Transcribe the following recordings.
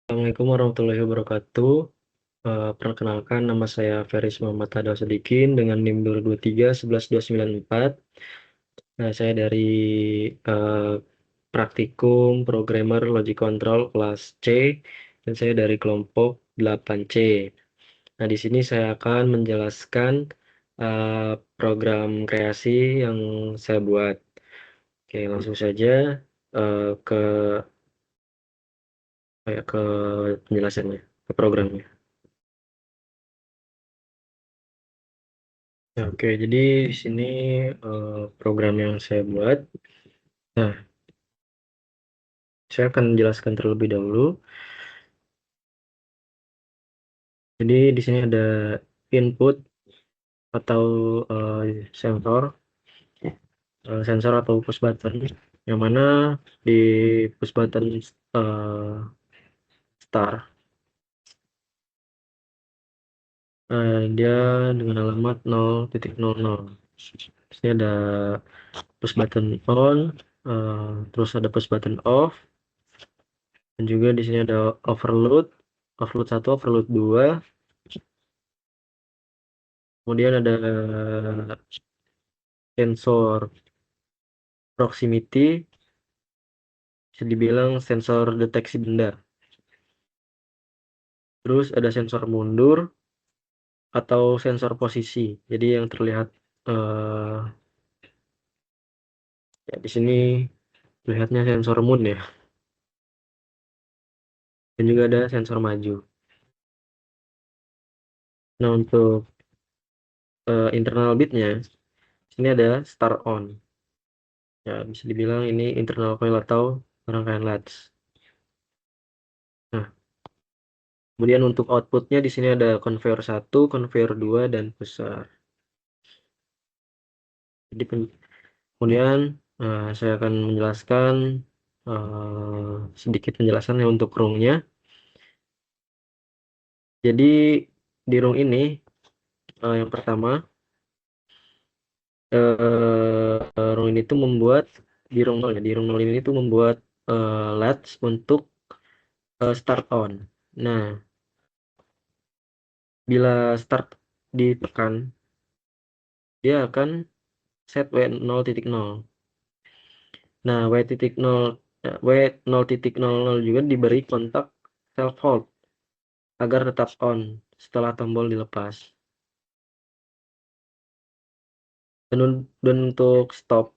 Assalamualaikum warahmatullahi wabarakatuh. Perkenalkan, nama saya Feris Muhammad Hada Sodikin dengan NIM 223 11294. Nah, saya dari eh, praktikum programmer logic control kelas C dan saya dari kelompok 8C. Nah, di sini saya akan menjelaskan program kreasi yang saya buat. Oke, langsung saja ke ke penjelasannya, ke programnya. Ya, oke, jadi di sini program yang saya buat. Nah, saya akan menjelaskan terlebih dahulu. Jadi di sini ada input atau sensor, sensor atau push button, yang mana di push button eh, start, dia dengan alamat 0.00. Di sini ada push button on, terus ada push button off, dan juga di sini ada overload, overload 1, overload 2. Kemudian ada sensor proximity, bisa dibilang sensor deteksi benda. Terus ada sensor mundur atau sensor posisi. Jadi yang terlihat eh, ya di sini lihatnya sensor moon ya. Dan juga ada sensor maju. Nah, untuk internal bitnya, sini ada start on. Ya, bisa dibilang ini internal coil atau rangkaian latch. Nah, kemudian untuk outputnya di sini ada conveyor 1, conveyor 2, dan pusar. Jadi kemudian saya akan menjelaskan sedikit penjelasannya untuk room-nya. Jadi di room ini yang pertama room ini tuh membuat di room 0 ya, di room 0 ini tuh membuat latch untuk start on. Nah, bila start ditekan, dia akan set W0.0. Nah, W0.00 juga diberi kontak self hold agar tetap on setelah tombol dilepas. Dan untuk stop,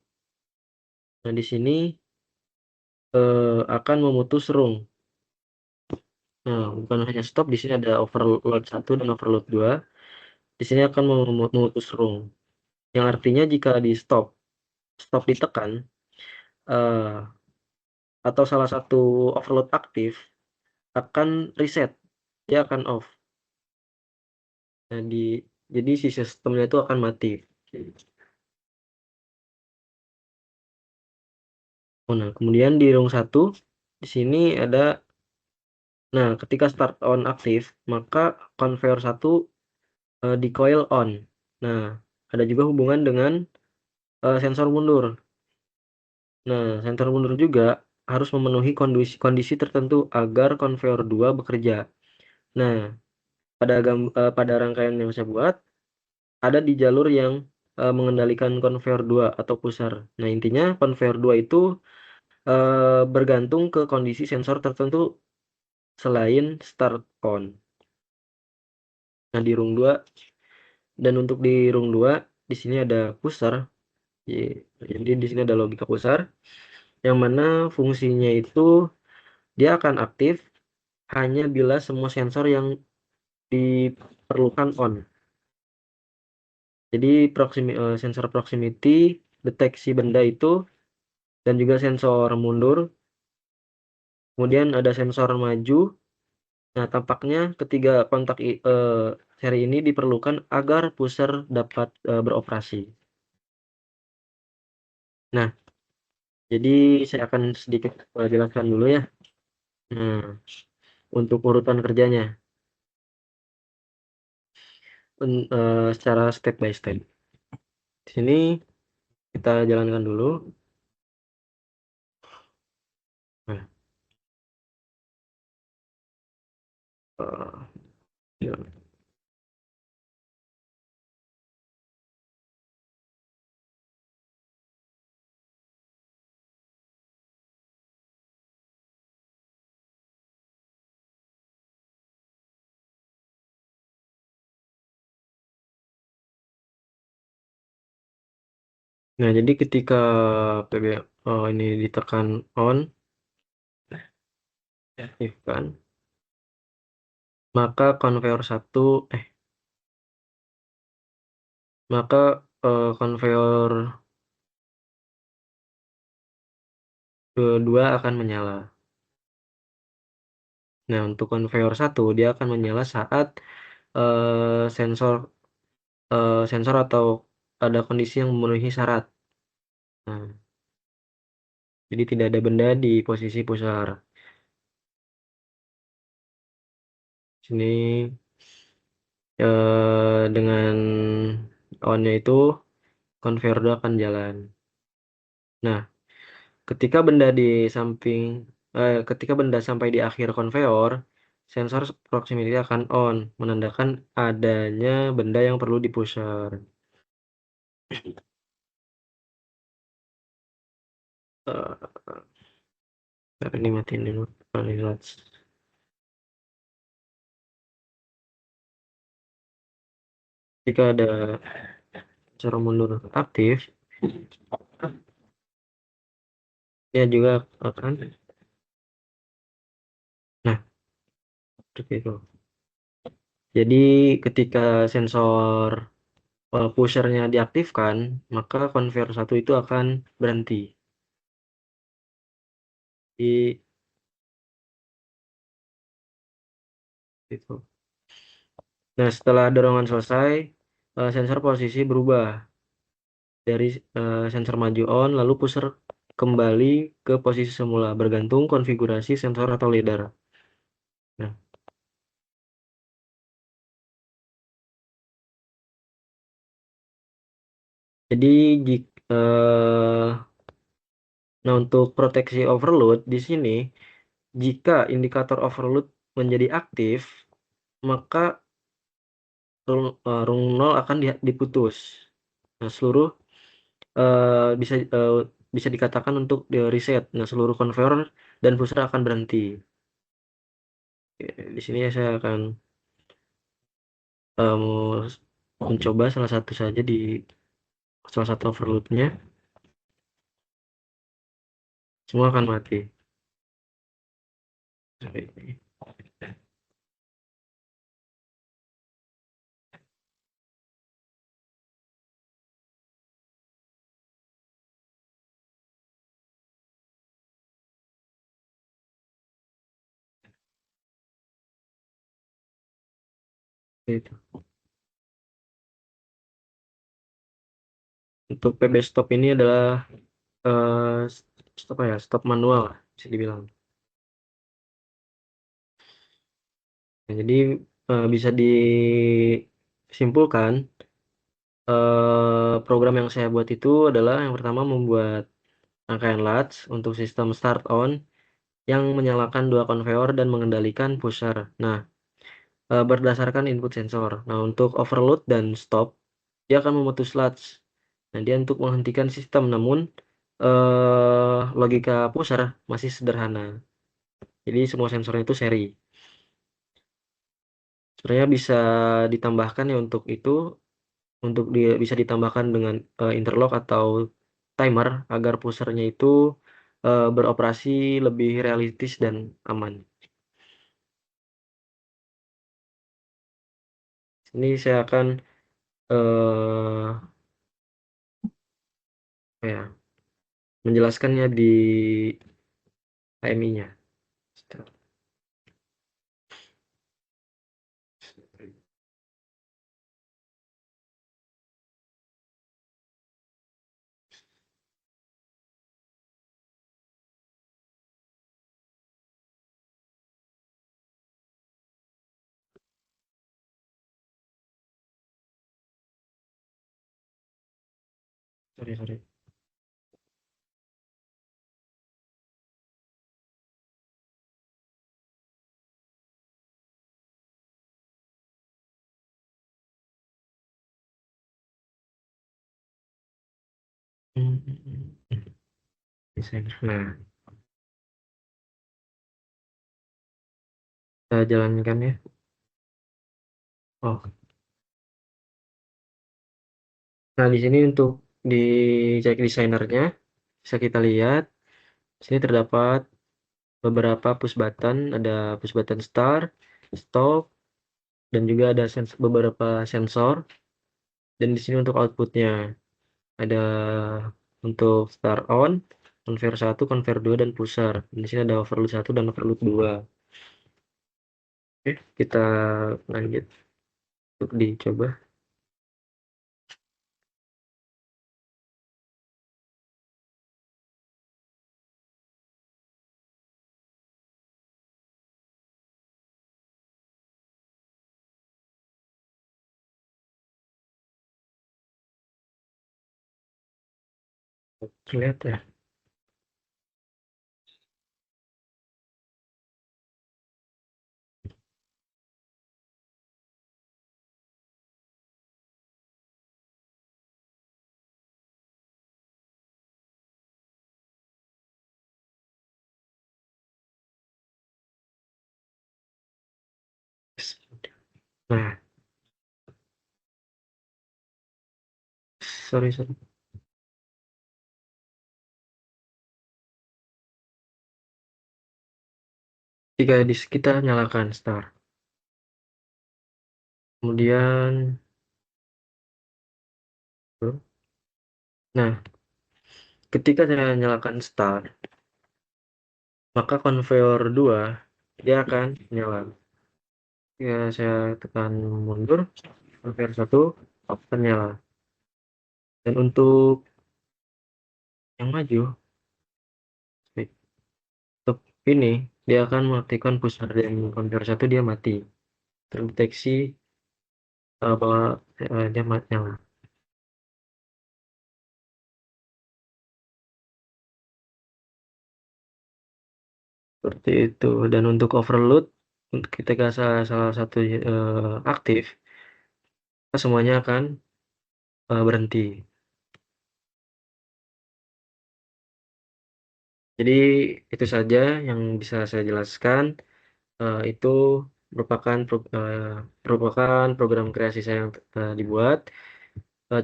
nah di sini akan memutus rung. Nah, bukan hanya stop, di sini ada overload 1 dan overload 2. Di sini akan memutus rung. Yang artinya jika di stop, stop ditekan, eh, atau salah satu overload aktif, akan reset. Dia akan off. Nah, jadi si sistemnya itu akan mati. Oh, nah, kemudian di rung 1, di sini ada, nah, ketika start on aktif, maka conveyor 1 di coil on. Nah, ada juga hubungan dengan sensor mundur. Nah, sensor mundur juga harus memenuhi kondisi tertentu agar conveyor 2 bekerja. Nah, pada rangkaian yang saya buat, ada di jalur yang mengendalikan conveyor 2 atau pusar. Nah, intinya conveyor 2 itu bergantung ke kondisi sensor tertentu selain start on. Nah, di rung 2 dan untuk di rung 2 di sini ada pusar. Jadi di sini ada logika pusar yang mana fungsinya itu dia akan aktif hanya bila semua sensor yang diperlukan on. Jadi sensor proximity, deteksi benda itu, dan juga sensor mundur. Kemudian ada sensor maju. Nah, tampaknya ketiga kontak seri ini diperlukan agar pusher dapat beroperasi. Nah, jadi saya akan sedikit jelaskan dulu ya. Nah, untuk urutan kerjanya secara step by step. Di sini kita jalankan dulu. Nah, Eh, ya. Nah, jadi ketika PB ini ditekan on, aktifkan, maka konveyor satu, maka konveyor kedua akan menyala. Nah, untuk konveyor satu dia akan menyala saat sensor sensor atau ada kondisi yang memenuhi syarat. Nah, jadi tidak ada benda di posisi pusar. Sini dengan on-nya itu konveyor 2 akan jalan. Nah, ketika benda di samping ketika benda sampai di akhir konveyor, sensor proximity akan on, menandakan adanya benda yang perlu dipusher. Eh, ini matiin dulu. Jika ada cara mundur aktif, dia juga akan. Nah, seperti itu. Jadi ketika sensor pushernya diaktifkan, maka konveyor satu itu akan berhenti. Di itu. Nah, setelah dorongan selesai, sensor posisi berubah dari sensor maju on, lalu pusher kembali ke posisi semula, bergantung konfigurasi sensor atau lidar. Nah, jadi nah untuk proteksi overload di sini, jika indikator overload menjadi aktif, maka rung 0 akan diputus. Nah, seluruh bisa bisa dikatakan untuk di reset. Nah, seluruh conveyor dan pusher akan berhenti. Oke, di sini ya saya akan mau mencoba salah satu saja di salah satu overloadnya, semua akan mati. Oke, itu. Untuk PB stop ini adalah eh stop ya, stop manual lah, bisa dibilang. Nah, jadi bisa disimpulkan program yang saya buat itu adalah yang pertama membuat rangkaian latch untuk sistem start on yang menyalakan dua konveyor dan mengendalikan pusher. Nah, berdasarkan input sensor. Nah, untuk overload dan stop, dia akan memutus latch. Nah, dia untuk menghentikan sistem, namun logika pusher masih sederhana. Jadi semua sensornya itu seri. Sebenarnya bisa ditambahkan ya untuk itu, untuk dia bisa ditambahkan dengan interlock atau timer agar pushernya itu beroperasi lebih realistis dan aman. Ini saya akan eh ya menjelaskannya di HMI-nya. Sorry, sorry. desainer. Nah, kita jalankan ya. Oh, nah di sini untuk di cek desainernya bisa kita lihat. Di sini terdapat beberapa push button, ada push button start, stop, dan juga ada beberapa sensor. Dan di sini untuk outputnya ada untuk start on, conveyor 1, conveyor 2, dan pusher. Di sini ada overload 1 dan overload 2. Oke, kita lanjut untuk dicoba. Lihat ya. Nah, sorry, sorry. Jika kita nyalakan start, kemudian, nah, ketika saya nyalakan start, maka conveyor 2 dia akan nyala. Ya, saya tekan mundur, conveyor 1 akan nyala. Dan untuk yang maju, untuk ini dia akan mengaktifkan pusher dan conveyor 1 dia mati. Terdeteksi bahwa dia nyala. Seperti itu. Dan untuk overload, ketika salah satu aktif, semuanya akan berhenti. Jadi itu saja yang bisa saya jelaskan. Itu merupakan merupakan program kreasi saya yang dibuat.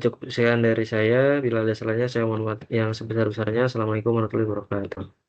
Cukup sekian dari saya. Bila ada salahnya, saya mohon maaf yang sebesar-besarnya. Assalamualaikum warahmatullahi wabarakatuh.